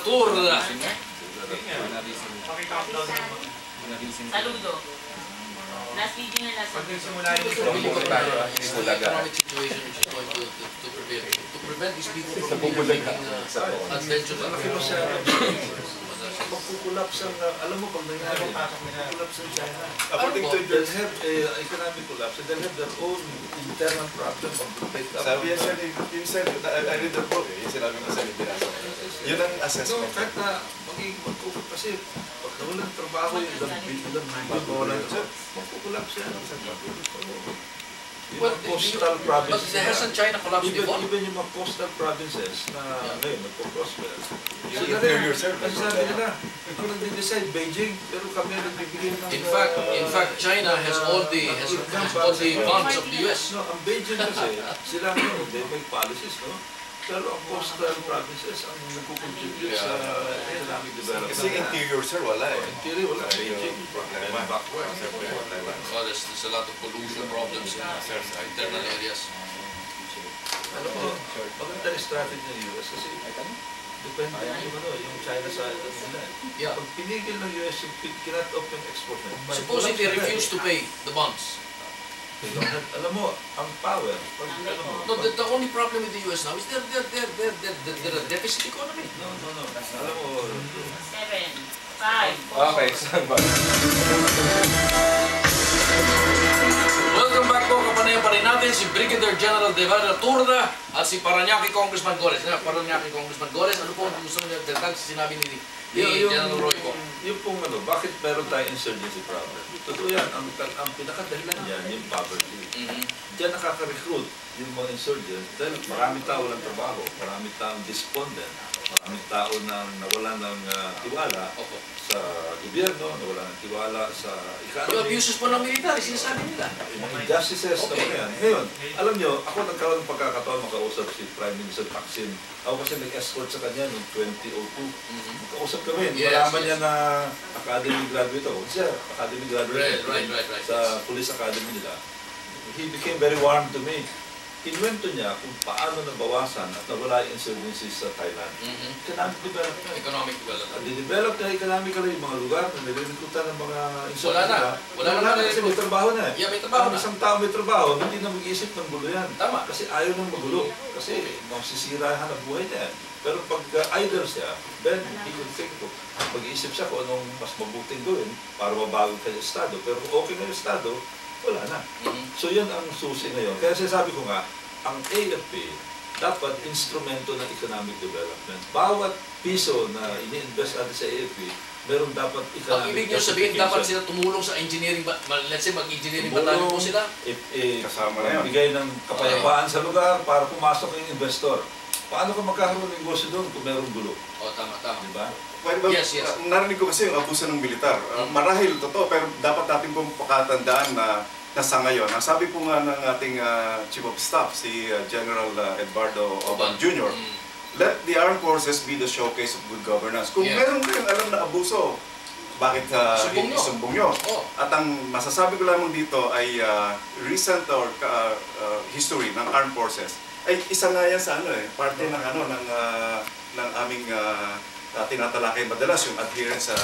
Turda. Saludo. Last meeting na last Pag nagsimula yung economic situation which is going to prevent these people from making adventure. Magkukulaps ang, alam mo pag nangyari, magkukulaps ang China. According to They'll have economic collapse and they'll have their own internal problem pag-pick up. Sabi yan siya, yung sir, I read the book yung sinabi mo sa Libinasa. Yun ang assessment. So, kahit na magiging magkukulaps kasi pag nawalan ng trabaho, ilang mawalan ito, magkukulaps yan. Yung coastal provinces. But hasn't China collapsed before? Even yung mga coastal provinces na ngayon, nagpo-prosper. Kasi sabi nila, ito nag-decide Beijing, pero kami nagbibigay ng... In fact, China has all the funds of the US. No, ang Beijing kasi, sila may policies, no? Pero ang coastal provinces ang nagkukontribute sa economic development. Kasi interior, sir, wala eh. Interior, wala. Beijing, problema. Oh, there's a lot of pollution problems in internal areas. Alam mo, maganda yung strategy ng US kasi depende yung China sa nila. Yeah. Pag pinigil ng US yung kinat off yung export na. Supposing they refuse to pay the bonds. Alam mo, ang power, pag ano mo... No, the only problem with the US now is they're a deficit economy. No. Alam mo... 7, 5. Okay, saan ba? Welcome back po, kapanayan pa rin natin si Brigadier General De Vera Turda at si Parañaque Congressman Gores. Parañaque Congressman Gores, ano po gusto niyo dagdag sa sinabi ni General Roy po? Yung pong bakit meron tayong insurgency problem? Totoo yan, ang pinakadahilan niyan, yung poverty. Diyan nakaka-recruit yung mga insurgents dahil maraming tao walang trabaho, maraming taong despondent, maraming tao na nawala ng tiwala sa gobyerno, nawala ng tiwala sa economy. Yung abuses po ng military, sinasabi nila. Mga injustices na yan. Ngayon, alam nyo, ako nagkaroon ng pagkakataon makausap si Prime Minister Thaksin. Ako kasi nag-escort sa kanya noong 2002. Magkausap kami. Malaman niya na academy graduate ako. Siya, academy graduate sa police academy nila. He became very warm to me. Kinuwento niya kung paano nabawasan at nawala yung insurgency sa Thailand. Economic development. Economic development. Di-develop na economically yung mga lugar na nililikutan ng mga insurgency. Wala na. Kasi may trabaho na. Yeah, may trabaho na. Isang tao may trabaho, hindi na mag-iisip ng gulo yan. Tama. Kasi ayaw nang magulo. Kasi masisira hanap buhay niya. Pero pag idle siya, then he will think of, mag-iisip siya kung anong mas mabuting gawin para mabago kayo yung Estado. Pero okay na yung Estado, wala na. So yan ang susi ngayon. Kaya sinasabi ko nga, ang AFP dapat instrumento ng economic development. Bawat piso na ini-invest natin sa AFP, meron dapat economic. Ang ibig nyo sabihin, dapat sila tumulong sa engineering, let's say mag-engineering batalyon po sila? Kasama na yun. Bigay ng kapayapaan sa lugar para pumasok yung investor. Paano ka magkakaroon ng negosyo doon kung merong gulo? Tama. Diba? Yes. Narinig ko kasi yung abuso ng militar. Marahil totoo, pero dapat natin pong pakatandaan na sa ngayon. Ang sabi po nga ng ating Chief of Staff, si General Eduardo Oban Jr., let the armed forces be the showcase of good governance. Kung meron kayong alam na abuso, bakit isumbong nyo? At ang masasabi ko lamang dito ay recent or history ng armed forces ay isa nga yan sa parte ng ng aming tinatalakay madalas yung adherence sa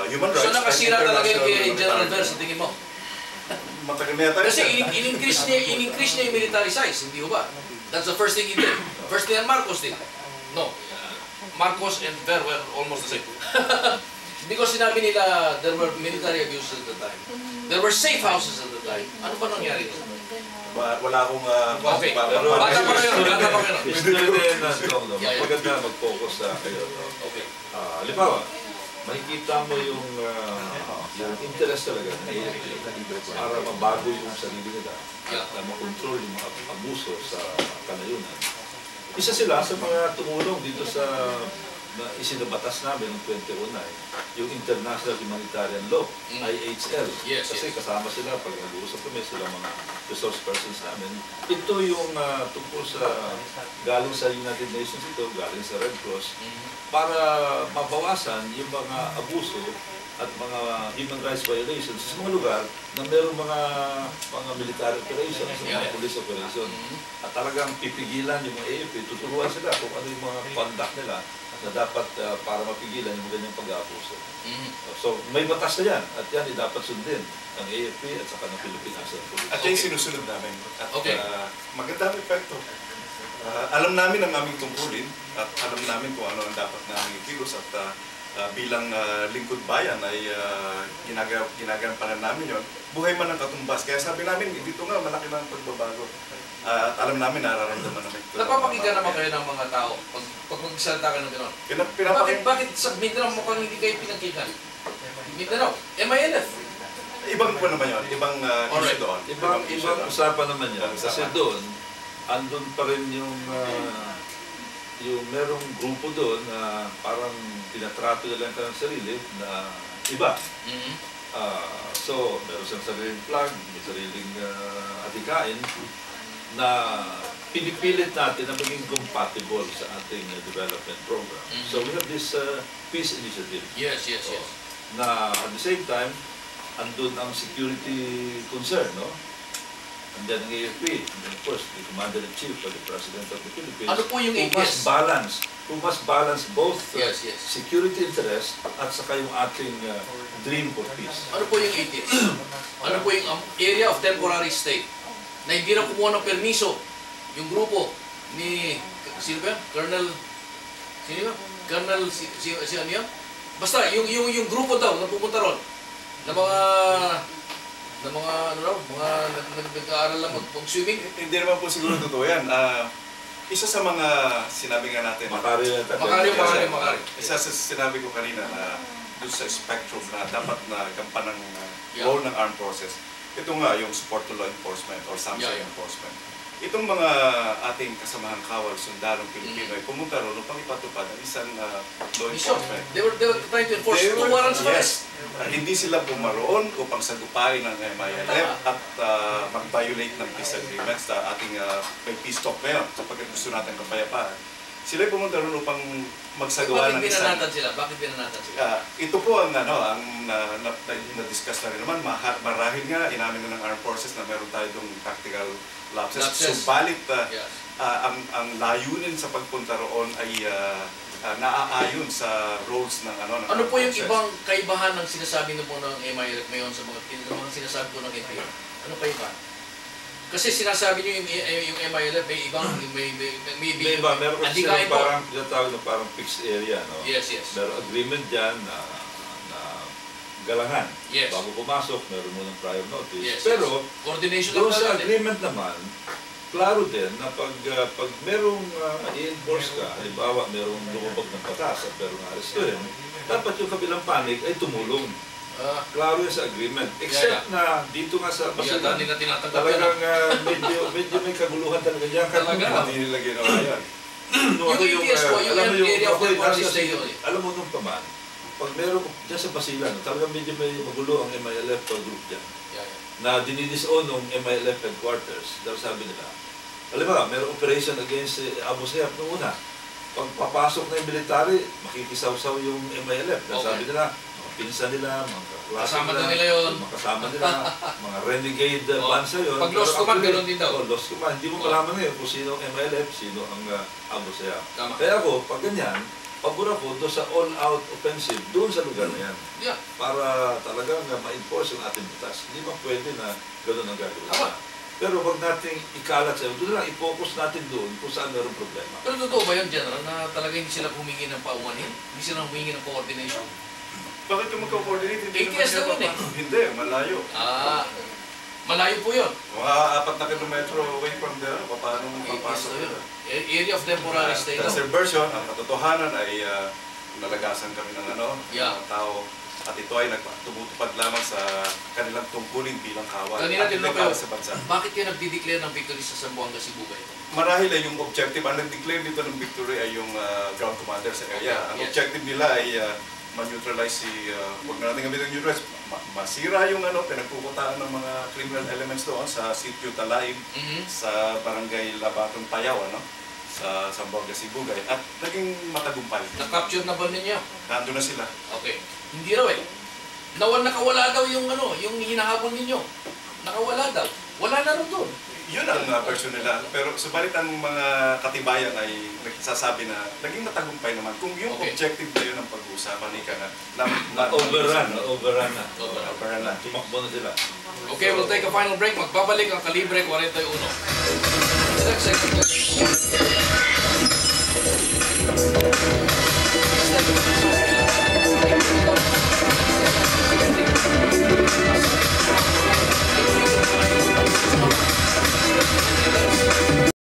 human rights. So nakasira talaga yung kay General Ver sa tingin mo? Matagal na yata. Kasi in-increase niya yung military size, hindi ba? That's the first thing he did. First thing Marcos did. No. Marcos and Ver were almost the same. Because sinabi nila there were military abuses at the time. There were safe houses at the time. Ano ba nangyari doon? Wala akong... Okay. Bata pa kayo. Maganda mag-focus sa kayo. Okay. Halimbawa, makikita mo yung interest talaga ng AFP para mabago yung sarili nila at makontrol yung mga abuso sa kanayunan. Isa sila sa mga tumulong dito sa isinabatas namin noong 2009, yung International Humanitarian Law, IHL. Kasi kasama sila, pag nag-uusap kami, sila mga resource persons namin. Ito yung tungkol sa, galing sa United Nations ito, galing sa Red Cross, para mabawasan yung mga abuso at mga human rights violations sa mga lugar na mayroong mga military operations, mga police operation. At talagang pipigilan yung mga AFP, tuturuan sila kung ano yung mga conduct nila na dapat para mapigilan yung ganyang pag-aabuso. So may batas na yan at yan dapat sundin ng AFP at saka ng Philippine National Police. At yung sinusunod namin. At Okay. magandang epekto. Alam namin ang aming tungkulin at alam namin kung ano ang dapat naming ikilos at bilang lingkod bayan ay ginagampanan namin yon. Buhay man ang katumbas. Kaya sabi namin, dito nga malaki na ang pagbabago. At alam namin, nararamdaman namin. Napapakinggan naman kayo ng mga tao pag magsalita ka ng gano'n. Bakit sa Mindanao mukhang hindi kayo pinakinggan? Mindanao, MILF. Ibang po naman yun. Ibang issue doon. Ibang usapan naman yan. Kasi doon, andun pa rin yung merong grupo doon na parang tinatrato nila ang kanilang sarili na iba. So, meron siyang sariling flag, may sariling adhikain na pinipilit natin na maging compatible sa ating development program. So, we have this peace initiative. Yes. Na at the same time, andun ang security concern, no? Andiyan ang AFP, and of course, the Commander-in-Chief of the President of the Philippines, Ano po yung who must balance both Yes. security interest at saka yung ating dream for peace. Ano po yung ATS? Ano po yung area of temporary state? Na hindi na kumuha ng permiso yung grupo ni, sino ba? Colonel, sino ba? Colonel, si ano yan? Basta, yung grupo daw na pupunta ron, na mga ano raw, mga nag-aaral lang mag-swimming. Hindi naman po siguro totoo yan. Isa sa mga sinabi nga natin. Makari. Isa sa sinabi ko kanina na doon sa spectrum na dapat na gampanan ng role ng armed forces. Ito nga yung support to law enforcement or SAMSA enforcement. Itong mga ating kasamahang kawal, sundalong Pilipino ay pumunta roon upang ipatupad ang isang law enforcement. They were trying to enforce two warrants for yes. Hindi sila pumaroon upang sagupain ng MILF at mag-violate ng peace agreements sa ating may peace talk ngayon sapagkat gusto natin kapayapaan. Sila ay pumunta roon upang magsagawa ng isang... Bakit binanatan sila? Ito po ang na-discuss na rin naman. Marahil nga, inamin na ng armed forces na meron tayo itong tactical lapses. Subalit, ang layunin sa pagpunta roon ay naaayon sa roles ng Ano po yung ibang kaibahan ng sinasabi na po ng MILF ngayon sa mga sinasabi po ng NPA? Ano kaibahan? Kasi sinasabi niyo yung MILF may ibang may meron kasi parang tinatawag na parang fixed area, no? Yes. Meron agreement diyan na galangan. Yes. Bago pumasok, meron mo ng prior notice. Yes. Pero coordination doon sa agreement naman, klaro din na pag merong i-enforce ka, halimbawa merong lumabag ng batas at merong arestuhin, dapat yung kabilang panig ay tumulong. Klaro yun sa agreement. Except na dito nga sa Basilan, talagang medyo may kaguluhan talaga dyan. Hindi nila ginawa yan. Yung ETS po, yung area of temporary state. Alam mo nung paman, pag meron dyan sa Basilan, talagang medyo may magulo ang MILF group dyan. Na dinidisown ng MILF headquarters. Dahil sabi nila, alam ba, mayroong operation against Abu Sayyaf noong una. Pag papasok na yung military, makikisaw-saw yung MILF. Dahil sabi nila, mga pinsan nila, mga kasama nila yun. Mga kasama nila, mga renegade bansa yun. Pag lost command, gano'n din daw. Lost command. Hindi mo malaman ngayon kung sino ang MILF, sino ang Abu Sayyaf. Kaya ako, pag ganyan, pabor ako doon sa all-out offensive doon sa lugar na yan. Yeah. Para talagang ma-enforce yung ating batas. Hindi ba pwede na gano'n ang gagawin? Pero wag nating ikalat sa doon lang, i-focus natin doon kung saan mayroong problema. Pero totoo ba yun, General, na talaga hindi sila humingi ng paumanhin? Hindi sila humingi ng coordination? Bakit yung magko-coordinate? ATS na yun eh. Hindi, malayo. Malayo po yun. Mga 4 na kilometro away from there, paano papasok yun? Area of temporary state. That's their version. Ang katotohanan ay nalagasan kami ng mga tao. At ito ay tumutupad lamang sa kanilang tungkulin bilang kawal. Kanina tinanong kayo, sa bansa. bakit kayo nagdi-declare ng victory sa Zamboanga, Cebu ba ito? Marahil ay yung objective. Ang nag-declare dito ng victory ay yung ground commander sa area. Ang objective nila ay ma-neutralize huwag na natin gamitin yung neutralize, masira yung pinagpupuntaan ng mga criminal elements doon sa Sitio Talaib, sa Barangay Labatong Payaw, sa Zamboanga, Cebu, at naging matagumpay. Na-capture na ba ninyo? Nandun na sila. Okay. Hindi raw eh. Nakawala daw yung yung hinahabol ninyo. Nakawala daw. Wala na rin doon. Yun ang version nila. Pero subalit ang mga katibayan ay nagsasabi na naging matagumpay naman. Kung yung Okay. objective na yun ang pag-uusapan, ika na. Na-overrun na. Overrun na. Tumakbo na sila. Okay, we'll take a final break. Magbabalik ang Kalibre 41. Second.